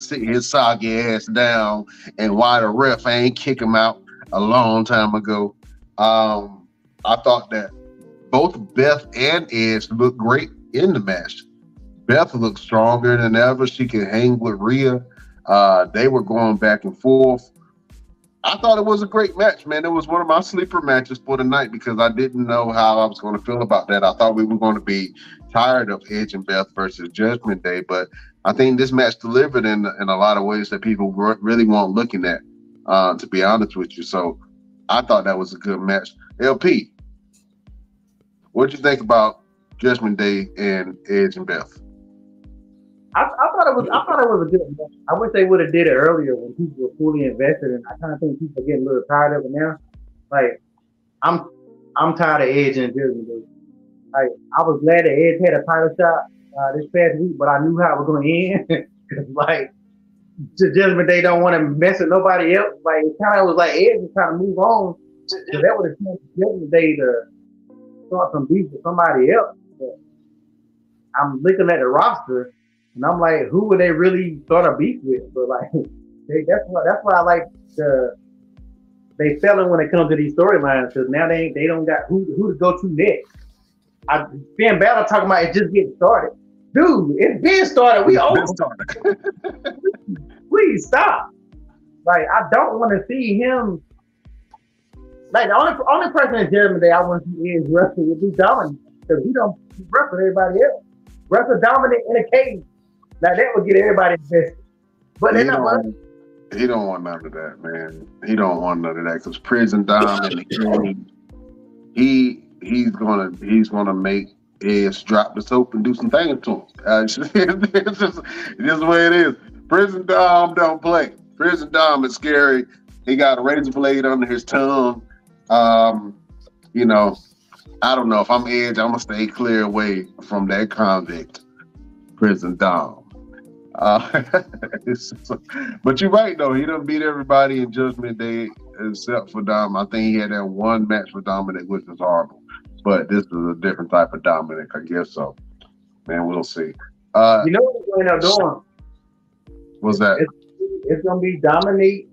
sit his soggy ass down and why the ref ain't kick him out a long time ago. I thought that both Beth and Edge looked great in the match. Beth looked stronger than ever. She could hang with Rhea. They were going back and forth. I thought it was a great match, man. It was one of my sleeper matches for the night because I didn't know how I was going to feel about that. I thought we were going to be tired of Edge and Beth versus Judgment Day, but I think this match delivered in a lot of ways that people really weren't looking at, to be honest with you. So I thought that was a good match. LP, what did you think about Judgment Day and Edge and Beth? I thought it was a good match. I wish they would have did it earlier when people were fully invested, and I kind of think people are getting a little tired of it now. Like, I'm tired of Edge and Judgment Day. Like, I was glad that Edge had a title shot this past week, but I knew how it was going to end. Because, like, Judgment Day don't want to mess with nobody else. Like, it kind of was like Edge was trying to move on. So that would have changed Judgment Day to start some beef with somebody else. But I'm looking at the roster, and I'm like, who would they really start a beef with? But, like, that's why I like they fell in when it comes to these storylines, because now they don't got who to go to next. Finn Balor talking about it just getting started. Dude, it's been started. We over. Please stop. Like, I don't want to see him. Like, the only person in Judgment Day I want to see is wrestling would be Dominic, because he don't wrestle everybody else. Wrestle Dominic in a cage. Now that would get everybody invested. But they're not running. He don't want none of that, man. He don't want none of that because Prison Dom and he's gonna make Edge drop the soap and do some things to him. It's just the way it is. Prison Dom don't play. Prison Dom is scary. He got a razor blade under his tongue. You know, I don't know if I'm Edge. I'm gonna stay clear away from that convict, Prison Dom. But you're right though. He done beat everybody in Judgment Day except for Dom. I think he had that one match with Dominic, which was horrible. But this is a different type of Dominic, I guess so. Man, we'll see. You know what we're going to end up doing? What's that? It's going to be Dominic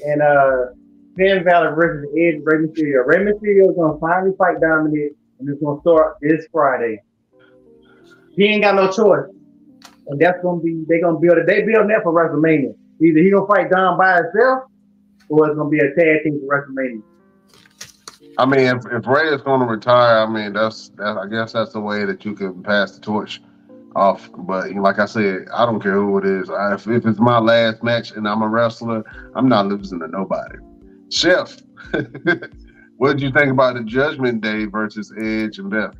and Finn Balor versus Edge and Rey Mysterio. Rey Mysterio is going to finally fight Dominic, and it's going to start this Friday. He ain't got no choice. And that's going to be, they building that for WrestleMania. Either he going to fight Dom by himself, or it's going to be a tag team for WrestleMania. I mean, if Ray is going to retire, I mean, I guess that's the way that you can pass the torch off. But like I said, I don't care who it is. If it's my last match and I'm a wrestler, I'm not losing to nobody. Chef, what did you think about the Judgment Day versus Edge and Beth?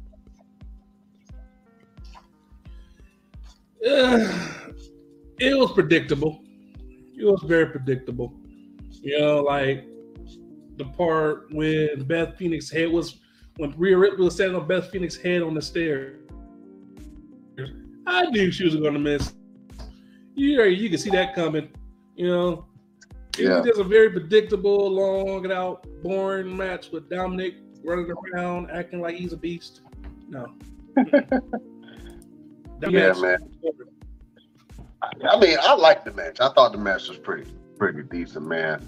It was predictable. It was very predictable. You know, like the part when Beth Phoenix when Rhea Ripley was standing on Beth Phoenix's head on the stairs. I knew she was going to miss. You can see that coming. You know, it was just a very predictable, long and out, boring match with Dominic running around acting like he's a beast. No. Yeah, man. I mean, I liked the match. I thought the match was pretty decent, man,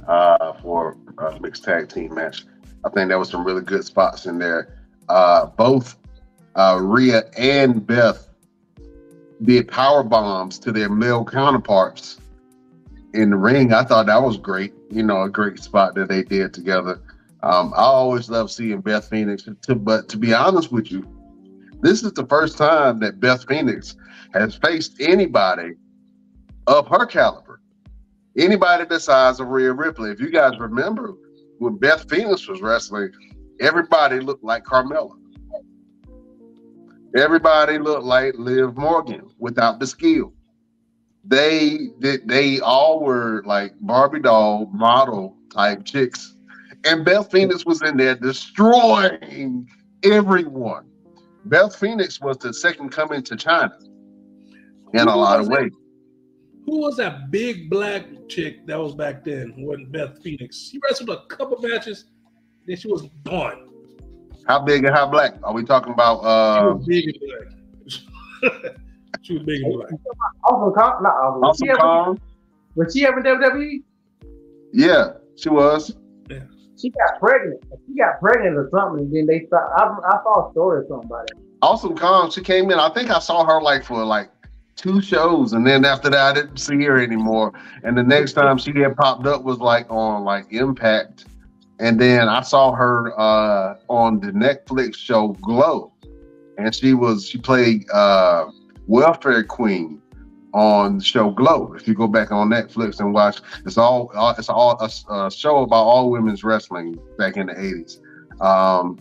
for a mixed tag team match. I think there was some really good spots in there. Both Rhea and Beth did power bombs to their male counterparts in the ring. I thought that was great. You know, a great spot that they did together. I always love seeing Beth Phoenix, but to be honest with you, this is the first time that Beth Phoenix has faced anybody of her caliber. Anybody besides Rhea Ripley. If you guys remember, when Beth Phoenix was wrestling, everybody looked like Carmella. Everybody looked like Liv Morgan without the skill. They all were like Barbie doll model type chicks. And Beth Phoenix was in there destroying everyone. Beth Phoenix was the second coming to China in a lot of ways. Who was that big black chick that was back then? Wasn't Beth Phoenix? She wrestled a couple matches, then she was gone. How big and how black? Are we talking about? She was big and black. She was big and black. Awesome Kong, not Awesome. Awesome Kong. Was she ever in WWE? Yeah, she was. Yeah. She got pregnant. She got pregnant or something, and then they stopped. I saw a story or something about it. Awesome Kong, she came in. I think I saw her for 2 shows, and then after that, I didn't see her anymore. And the next time she had popped up was on Impact, and then I saw her on the Netflix show Glow, and she played Welfare Queen on the show Glow. If you go back on Netflix and watch, it's all a show about all women's wrestling back in the 80s.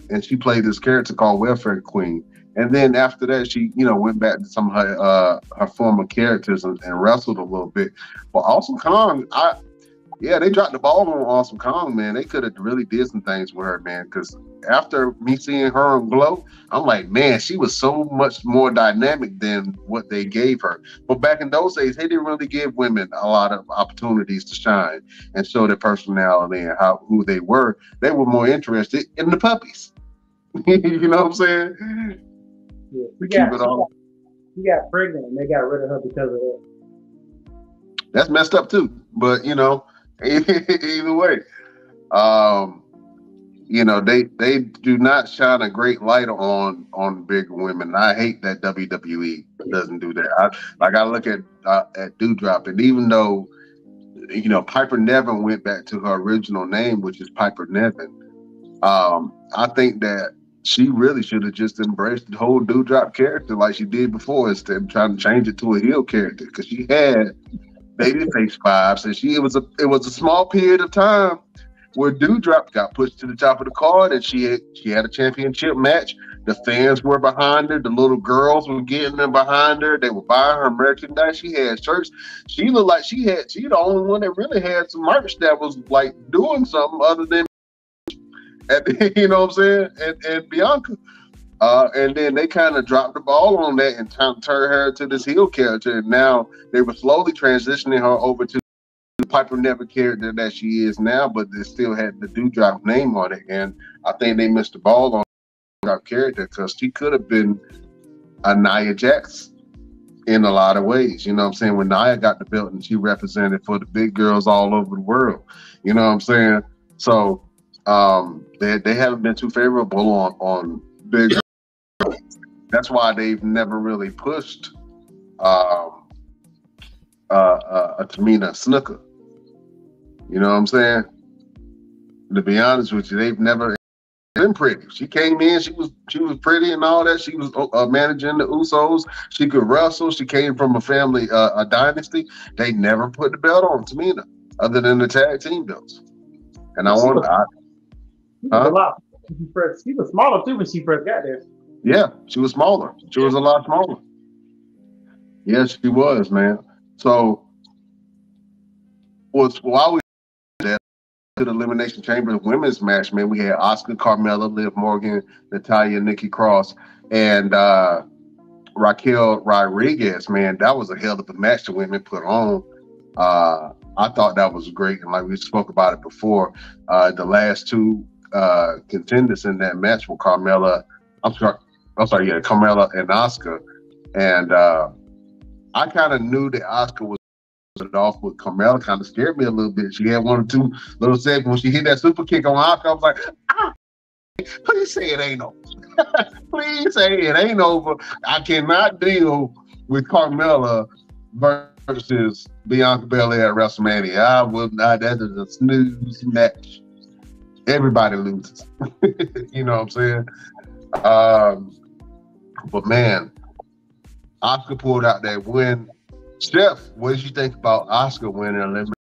And she played this character called Welfare Queen. And then after that, she went back to some of her former characters and wrestled a little bit. But Awesome Kong, they dropped the ball on Awesome Kong, man. They could have really did some things with her, man. Because after me seeing her on Glow, I'm like, man, she was so much more dynamic than what they gave her. But back in those days, they didn't really give women a lot of opportunities to shine and show their personality and who they were. They were more interested in the puppies. You know what I'm saying? Yeah, she got pregnant and they got rid of her because of that. That's messed up too. But either way, they do not shine a great light on big women. I hate that WWE doesn't do that. I look at Doudrop, and even though Piper Niven went back to her original name, which is Piper Niven, I think that she really should have just embraced the whole Doudrop character like she did before, instead of trying to change it to a heel character, because she had babyface vibes, and it was a small period of time where Doudrop got pushed to the top of the card, and she had a championship match. The fans were behind her. The little girls were getting them behind her. They were buying her merchandise. She had shirts. She looked like she the only one that really had some merch that was doing something other than you know what I'm saying? And Bianca. And then they kind of dropped the ball on that and turned her to this heel character. And now they were slowly transitioning her over to the Piper Niven character that she is now, but they still had the Doudrop name on it. And I think they missed the ball on the Doudrop character, because she could have been a Nia Jax in a lot of ways. You know what I'm saying? When Nia got the belt and she represented for the big girls all over the world. You know what I'm saying? So they haven't been too favorable on big girls. That's why they've never really pushed a Tamina Snuka. You know what I'm saying? To be honest with you, they've never been pretty. She came in, she was pretty and all that. She was managing the Usos. She could wrestle. She came from a family, a dynasty. They never put the belt on Tamina, other than the tag team belts. And she was smaller too when she first got there. Yeah, she was smaller. She was a lot smaller. Yes, she was, man. So, while we did to the Elimination Chamber women's match, man, we had Asuka, Carmella, Liv Morgan, Natalya, Nikki Cross, and Raquel Rodriguez. Man, that was a hell of a match the women put on. I thought that was great, and like we spoke about it before, the last two contenders in that match were Carmella and Asuka. And I kind of knew that Asuka was off, with Carmella kind of scared me a little bit. She had one or two little seconds when she hit that super kick on Asuka. I was like, please say it ain't over. Please say it ain't over. I cannot deal with Carmella versus Bianca Belair at WrestleMania. I will not. That is a snooze match. Everybody loses. You know what I'm saying? But man, Asuka pulled out that win. Steph, what did you think about Asuka winning elimination?